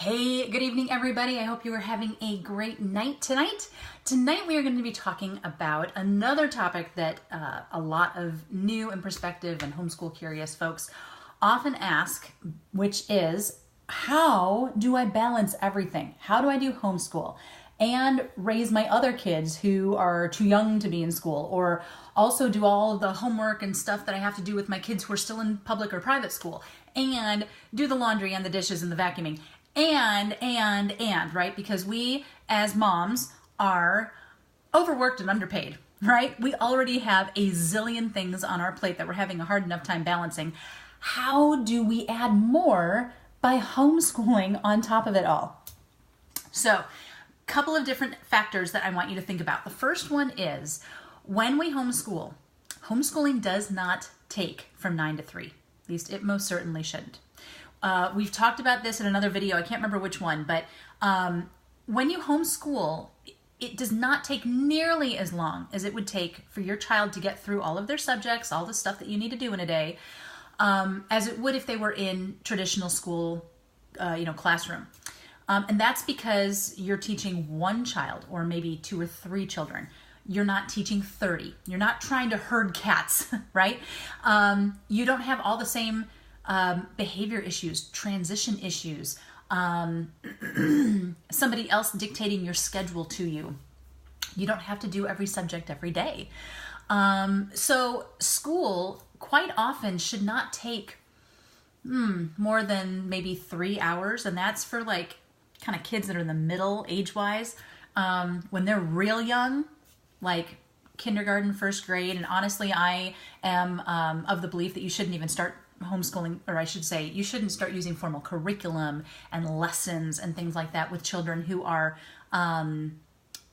Hey, good evening, everybody. I hope you are having a great night tonight. Tonight, we are going to be talking about another topic that a lot of new and prospective and homeschool curious folks often ask, which is, how do I balance everything? How do I do homeschool and raise my other kids who are too young to be in school, or also do all of the homework and stuff that I have to do with my kids who are still in public or private school, and do the laundry and the dishes and the vacuuming, and, right? Because we as moms are overworked and underpaid, right? We already have a zillion things on our plate that we're having a hard enough time balancing. How do we add more by homeschooling on top of it all? So, couple of different factors that I want you to think about. The first one is, when we homeschool, homeschooling does not take from 9 to 3. At least it most certainly shouldn't. We've talked about this in another video. I can't remember which one, but when you homeschool, it does not take nearly as long as it would take for your child to get through all of their subjects, all the stuff that you need to do in a day, as it would if they were in traditional school, classroom. And that's because you're teaching one child or maybe 2 or 3 children. You're not teaching 30. You're not trying to herd cats, right? You don't have all the same behavior issues, transition issues, somebody else dictating your schedule to you. You don't have to do every subject every day. So school quite often should not take more than maybe 3 hours, and that's for like kind of kids that are in the middle age-wise. When they're real young, like kindergarten, first grade, and honestly, I am of the belief that you shouldn't even start homeschooling, or I should say, you shouldn't start using formal curriculum and lessons and things like that with children who are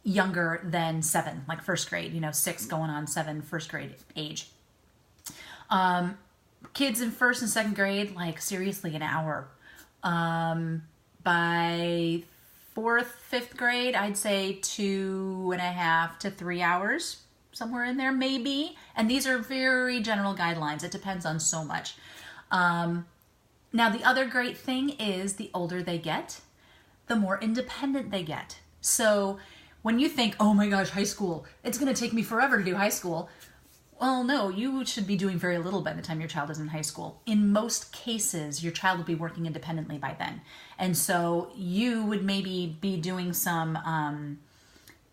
younger than 7, like first grade, 6 going on 7, first grade age. Kids in first and second grade, like seriously, an hour. By 4th, 5th grade, I'd say 2.5 to 3 hours, somewhere in there, maybe. And these are very general guidelines. It depends on so much. Now, the other great thing is the older they get, the more independent they get. So when you think, oh my gosh, high school, it's going to take me forever to do high school. Well, no, you should be doing very little by the time your child is in high school. In most cases, your child will be working independently by then. And so you would maybe be doing some,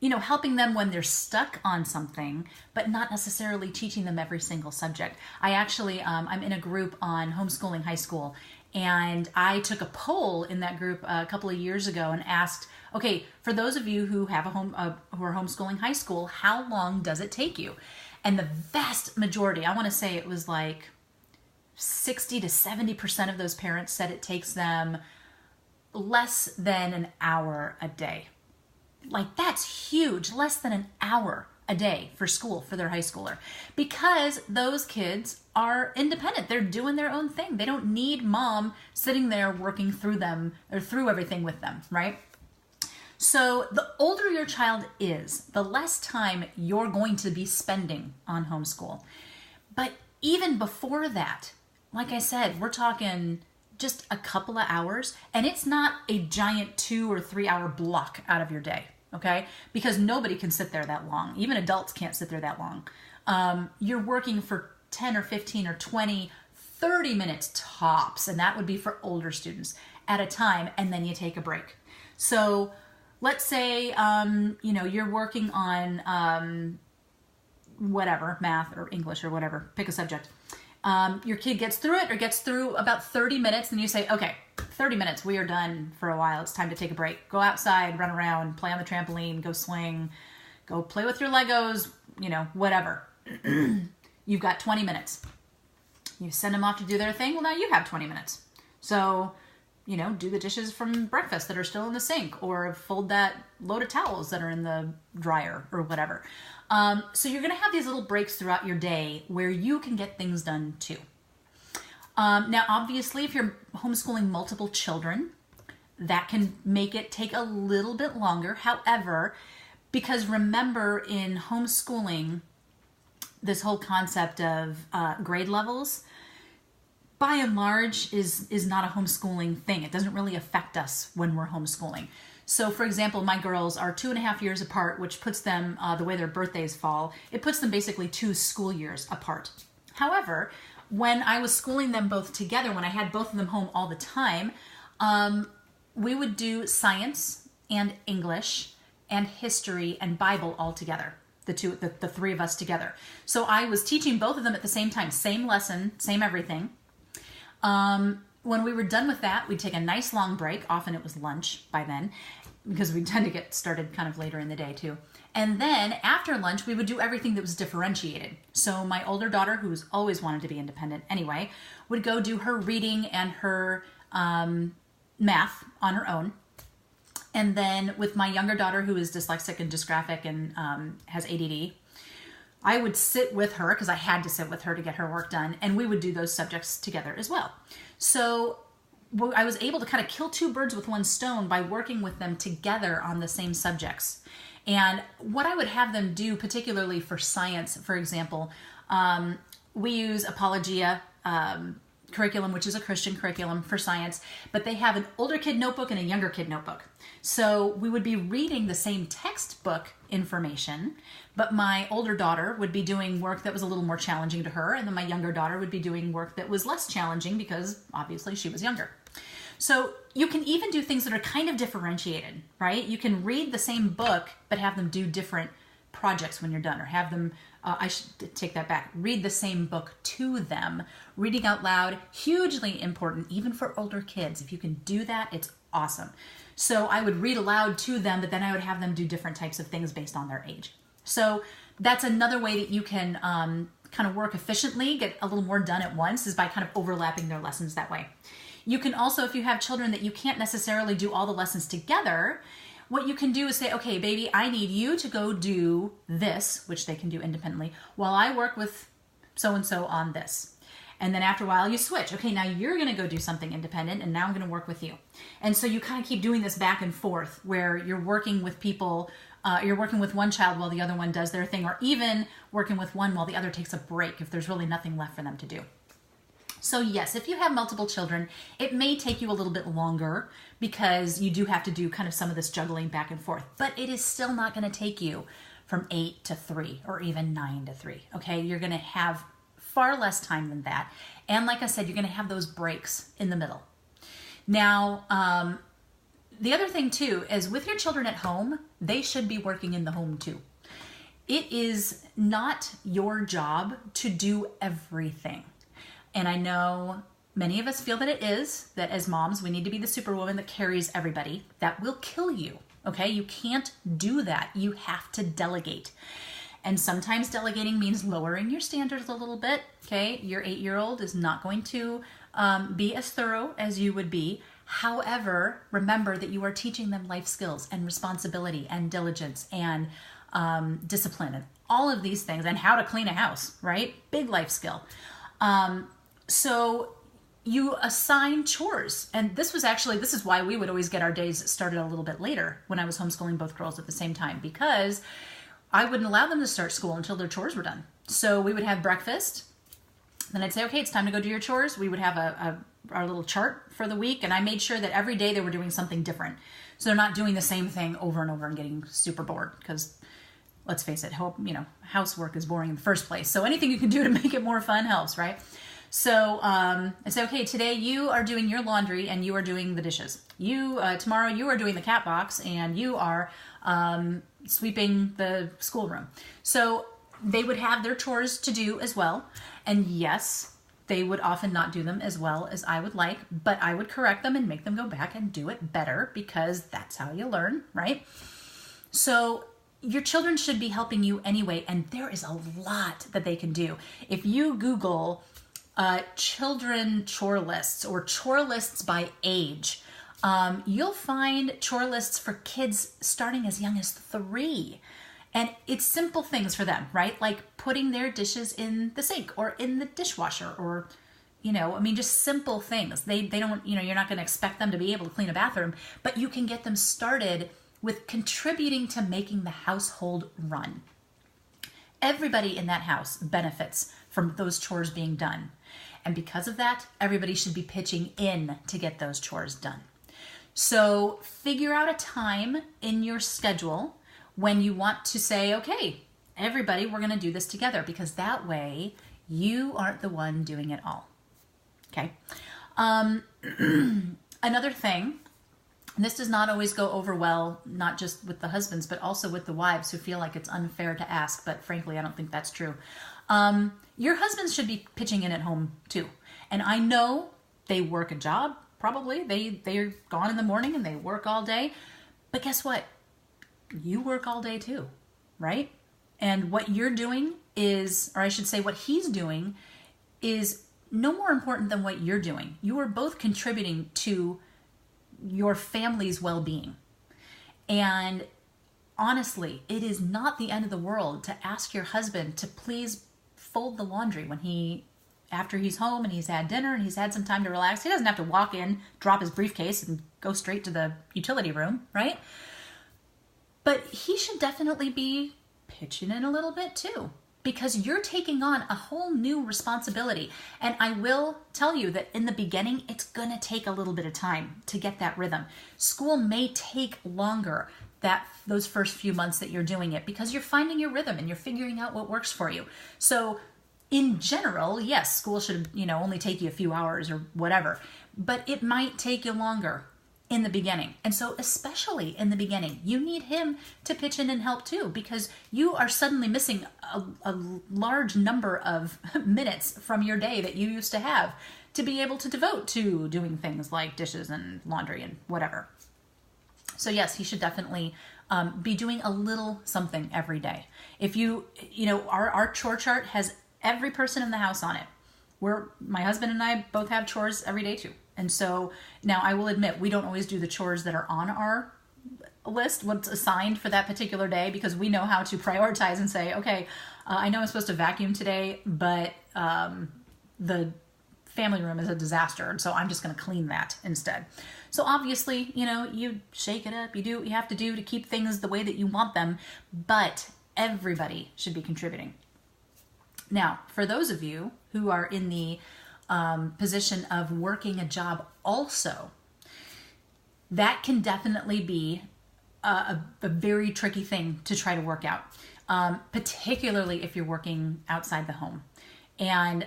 helping them when they're stuck on something, but not necessarily teaching them every single subject. I actually, I'm in a group on homeschooling high school, and I took a poll in that group a couple of years ago and asked, okay, for those of you who have who are homeschooling high school, how long does it take you? And the vast majority, I want to say it was like 60 to 70% of those parents said it takes them less than an hour a day. Like, that's huge, less than an hour a day for school for their high schooler, because those kids are independent. They're doing their own thing. They don't need mom sitting there working through them or through everything with them, right? So the older your child is, the less time you're going to be spending on homeschool. But even before that, like I said, we're talking just a couple of hours, and it's not a giant 2 or 3 hour block out of your day, okay? Because nobody can sit there that long. Even adults can't sit there that long. You're working for 10 or 15 or 20, 30 minutes tops, and that would be for older students at a time, and then you take a break. So let's say, you're working on whatever, math or English or whatever, pick a subject. Your kid gets through it or gets through about 30 minutes, and you say, okay, 30 minutes, we are done for a while. It's time to take a break. Go outside, run around, play on the trampoline, go swing, go play with your Legos, whatever. You've got 20 minutes. You send them off to do their thing. Well, now you have 20 minutes. So, do the dishes from breakfast that are still in the sink, or fold that load of towels that are in the dryer or whatever. So you're going to have these little breaks throughout your day where you can get things done too. Now, obviously, if you're homeschooling multiple children, that can make it take a little bit longer. However, because remember, in homeschooling, this whole concept of grade levels, by and large is not a homeschooling thing. It doesn't really affect us when we're homeschooling. So for example, my girls are 2.5 years apart, which puts them, the way their birthdays fall, it puts them basically 2 school years apart. However, when I was schooling them both together, when I had both of them home all the time, we would do science and English and history and Bible all together. The three of us together. So I was teaching both of them at the same time, same lesson, same everything. When we were done with that, we'd take a nice long break. Often it was lunch by then, because we tend to get started kind of later in the day too. And then after lunch, we would do everything that was differentiated. So my older daughter, who's always wanted to be independent anyway, would go do her reading and her math on her own. And then with my younger daughter, who is dyslexic and dysgraphic and has ADD, I would sit with her, because I had to sit with her to get her work done, and we would do those subjects together as well. So I was able to kind of kill 2 birds with 1 stone by working with them together on the same subjects. And what I would have them do, particularly for science, for example, we use Apologia curriculum, which is a Christian curriculum for science, but they have an older kid notebook and a younger kid notebook. So we would be reading the same textbook information, but my older daughter would be doing work that was a little more challenging to her, and then my younger daughter would be doing work that was less challenging because obviously she was younger. So you can even do things that are kind of differentiated, right? You can read the same book, but have them do different projects when you're done, or have them, I should take that back, read the same book to them. Reading out loud, hugely important, even for older kids. If you can do that, it's awesome. So I would read aloud to them, but then I would have them do different types of things based on their age. So that's another way that you can kind of work efficiently, get a little more done at once, is by kind of overlapping their lessons that way. You can also, if you have children that you can't necessarily do all the lessons together, what you can do is say, okay, baby, I need you to go do this, which they can do independently, while I work with so-and-so on this. And then after a while you switch. Okay, now you're going to go do something independent, and now I'm going to work with you. And so you kind of keep doing this back and forth, where you're working with people, you're working with one child while the other one does their thing, or even working with one while the other takes a break if there's really nothing left for them to do. So yes, if you have multiple children, it may take you a little bit longer, because you do have to do kind of some of this juggling back and forth, but it is still not going to take you from 8 to 3 or even 9 to 3. Okay, you're going to have far less time than that. And like I said, you're going to have those breaks in the middle. Now, the other thing too is with your children at home, they should be working in the home too. It is not your job to do everything. And I know many of us feel that it is, that as moms, we need to be the superwoman that carries everybody. That will kill you, okay? You can't do that. You have to delegate. And sometimes delegating means lowering your standards a little bit, okay? Your 8-year-old is not going to be as thorough as you would be. However, remember that you are teaching them life skills and responsibility and diligence and discipline and all of these things, and how to clean a house, right? Big life skill. So you assign chores. And this is why we would always get our days started a little bit later when I was homeschooling both girls at the same time, because I wouldn't allow them to start school until their chores were done. So we would have breakfast. Then I'd say, okay, it's time to go do your chores. We would have our little chart for the week. And I made sure that every day they were doing something different. So they're not doing the same thing over and over and getting super bored, because let's face it, housework is boring in the first place. So anything you can do to make it more fun helps, right? So I say, okay, today you are doing your laundry and you are doing the dishes. Tomorrow you are doing the cat box and you are sweeping the schoolroom. So they would have their chores to do as well. And yes, they would often not do them as well as I would like, but I would correct them and make them go back and do it better, because that's how you learn, right? So your children should be helping you anyway, and there is a lot that they can do. If you Google children chore lists or chore lists by age, you'll find chore lists for kids starting as young as 3. And it's simple things for them, right? Like putting their dishes in the sink or in the dishwasher, or, just simple things. They don't, you're not going to expect them to be able to clean a bathroom, but you can get them started with contributing to making the household run. Everybody in that house benefits from those chores being done. And because of that, everybody should be pitching in to get those chores done. So figure out a time in your schedule when you want to say, okay, everybody, we're going to do this together, because that way you aren't the one doing it all. Okay. Another thing, and this does not always go over well, not just with the husbands, but also with the wives who feel like it's unfair to ask, but frankly, I don't think that's true. Your husbands should be pitching in at home too. And I know they work a job, probably. They're gone in the morning and they work all day. But guess what? You work all day too, right? And what you're doing is, or I should say what he's doing, is no more important than what you're doing. You are both contributing to your family's well-being. And honestly, it is not the end of the world to ask your husband to please fold the laundry after he's home and he's had dinner and he's had some time to relax. He doesn't have to walk in, drop his briefcase, and go straight to the utility room, right? But he should definitely be pitching in a little bit too, because you're taking on a whole new responsibility. And I will tell you that in the beginning, it's going to take a little bit of time to get that rhythm. School may take longer those first few months that you're doing it, because you're finding your rhythm and you're figuring out what works for you. So in general, yes, school should, only take you a few hours or whatever, but it might take you longer in the beginning. And so especially in the beginning, you need him to pitch in and help too, because you are suddenly missing a large number of minutes from your day that you used to have to be able to devote to doing things like dishes and laundry and whatever. So yes, he should definitely be doing a little something every day. If our chore chart has every person in the house on it. My husband and I both have chores every day too. And so now I will admit, we don't always do the chores that are on our list, what's assigned for that particular day, because we know how to prioritize and say, okay, I know I'm supposed to vacuum today, but the family room is a disaster. And so I'm just going to clean that instead. So obviously, you shake it up, you do what you have to do to keep things the way that you want them, but everybody should be contributing. Now, for those of you who are in the position of working a job also, that can definitely be a very tricky thing to try to work out, particularly if you're working outside the home. And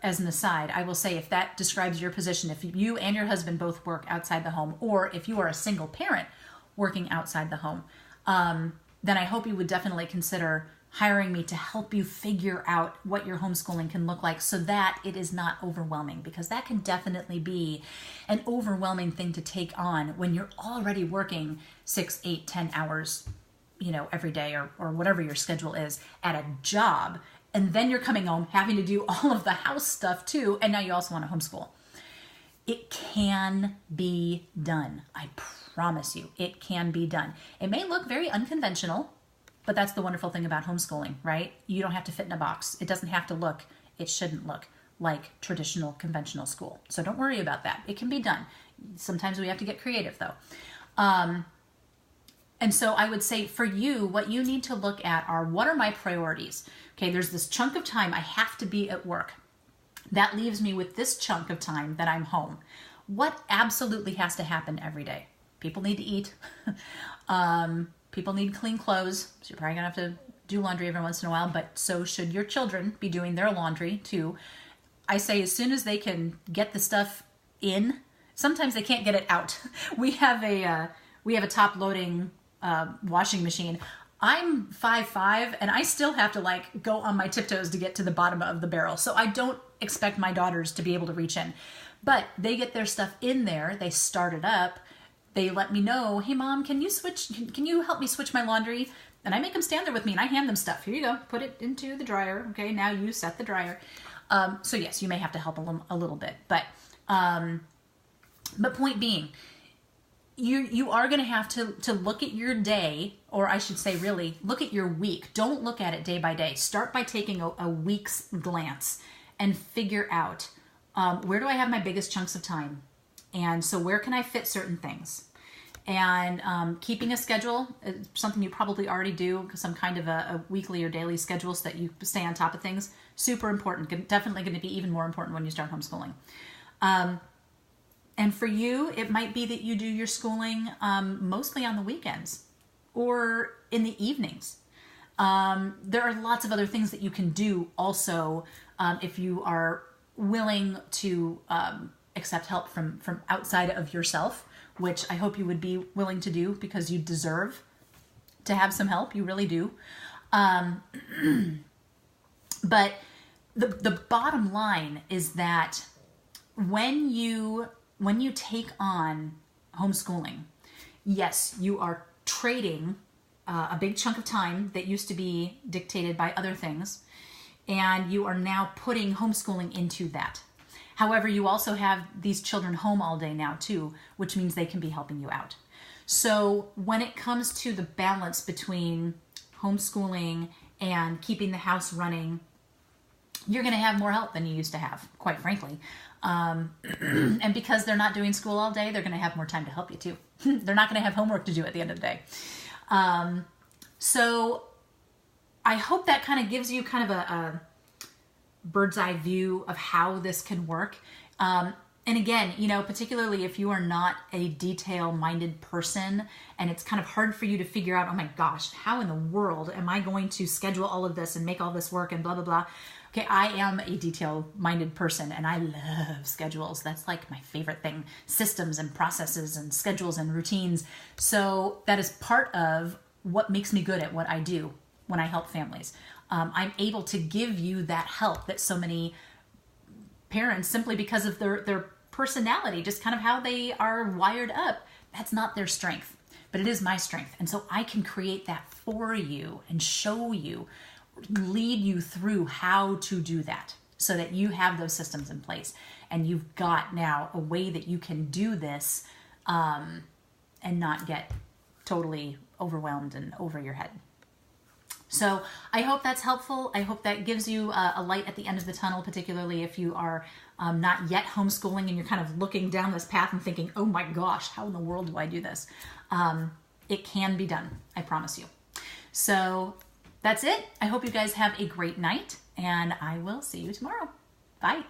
as an aside, I will say, if that describes your position, if you and your husband both work outside the home, or if you are a single parent working outside the home, then I hope you would definitely consider hiring me to help you figure out what your homeschooling can look like so that it is not overwhelming, because that can definitely be an overwhelming thing to take on when you're already working 6, 8, 10 hours, every day or whatever your schedule is at a job. And then you're coming home having to do all of the house stuff too. And now you also want to homeschool. It can be done. I promise you, it can be done. It may look very unconventional, but that's the wonderful thing about homeschooling, right? You don't have to fit in a box. It doesn't have to look, it shouldn't look like traditional conventional school. So don't worry about that. It can be done. Sometimes we have to get creative though. And so I would say for you, what you need to look at are, what are my priorities? Okay, there's this chunk of time I have to be at work. That leaves me with this chunk of time that I'm home. What absolutely has to happen every day? People need to eat. People need clean clothes. So you're probably gonna have to do laundry every once in a while, but so should your children be doing their laundry too. I say as soon as they can get the stuff in, sometimes they can't get it out. We have a top loading washing machine. I'm 5'5" and I still have to go on my tiptoes to get to the bottom of the barrel. So I don't expect my daughters to be able to reach in, but they get their stuff in there. They start it up. They let me know, hey mom, can you help me switch my laundry? And I make them stand there with me and I hand them stuff. Here you go, put it into the dryer. Okay, now you set the dryer. So yes, you may have to help a little bit, but point being, you are going to have to look at your day, or I should say really, look at your week. Don't look at it day by day. Start by taking a week's glance and figure out, where do I have my biggest chunks of time? And so where can I fit certain things? And keeping a schedule, something you probably already do, some kind of a weekly or daily schedule so that you stay on top of things, super important. Definitely going to be even more important when you start homeschooling. And for you, it might be that you do your schooling mostly on the weekends or in the evenings. There are lots of other things that you can do also if you are willing to accept help from outside of yourself, which I hope you would be willing to do because you deserve to have some help. You really do. But the bottom line is that when you take on homeschooling, yes, you are trading a big chunk of time that used to be dictated by other things, and you are now putting homeschooling into that. However, you also have these children home all day now too, which means they can be helping you out. So when it comes to the balance between homeschooling and keeping the house running, you're going to have more help than you used to have, quite frankly. And because they're not doing school all day, they're going to have more time to help you too. They're not going to have homework to do at the end of the day. So I hope that kind of gives you kind of a bird's eye view of how this can work. And again, particularly if you are not a detail-minded person and it's kind of hard for you to figure out, oh my gosh, how in the world am I going to schedule all of this and make all this work and blah, blah, blah. Okay, I am a detail-minded person and I love schedules. That's like my favorite thing. Systems and processes and schedules and routines. So that is part of what makes me good at what I do when I help families. I'm able to give you that help that so many parents, simply because of their personality, just kind of how they are wired up, that's not their strength, but it is my strength. And so I can create that for you and show you, lead you through how to do that so that you have those systems in place and you've got now a way that you can do this and not get totally overwhelmed and over your head. So I hope that's helpful. I hope that gives you a light at the end of the tunnel, particularly if you are not yet homeschooling and you're kind of looking down this path and thinking, oh my gosh, how in the world do I do this? It can be done, I promise you. So that's it. I hope you guys have a great night and I will see you tomorrow. Bye.